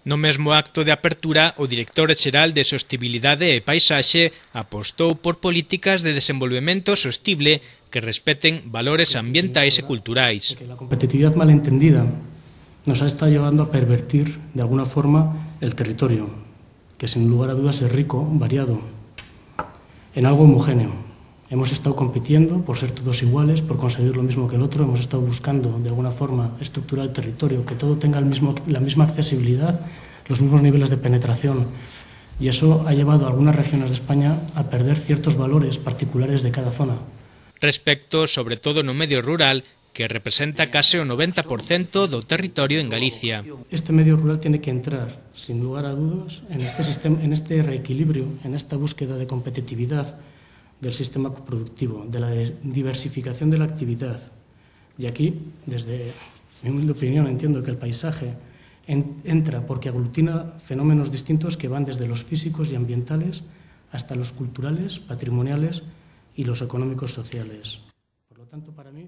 No mesmo acto de apertura, o director xeral de Sostibilidade e Paisaxe apostou por políticas de desenvolvemento sostible que respeten valores ambientais e culturais. La competitividad malentendida nos ha estado llevando a pervertir de alguna forma el territorio, que sin lugar a dudas es rico, variado, en algo homogéneo. Hemos estado compitiendo por ser todos iguales, por conseguir lo mismo que el otro. Hemos estado buscando de alguna forma estructurar el territorio, que todo tenga la misma accesibilidad, los mismos niveles de penetración. Y eso ha llevado a algunas regiones de España a perder ciertos valores particulares de cada zona. Respecto, sobre todo no medio rural, que representa case o 90% do territorio en Galicia. Este medio rural tiene que entrar, sin lugar a dudas, en este reequilibrio, en esta búsqueda de competitividad del sistema productivo, de la diversificación de la actividad. Y aquí, desde mi humilde opinión, entiendo que el paisaje entra porque aglutina fenómenos distintos que van desde los físicos y ambientales hasta los culturales, patrimoniales y los económicos sociales. Por lo tanto, para mí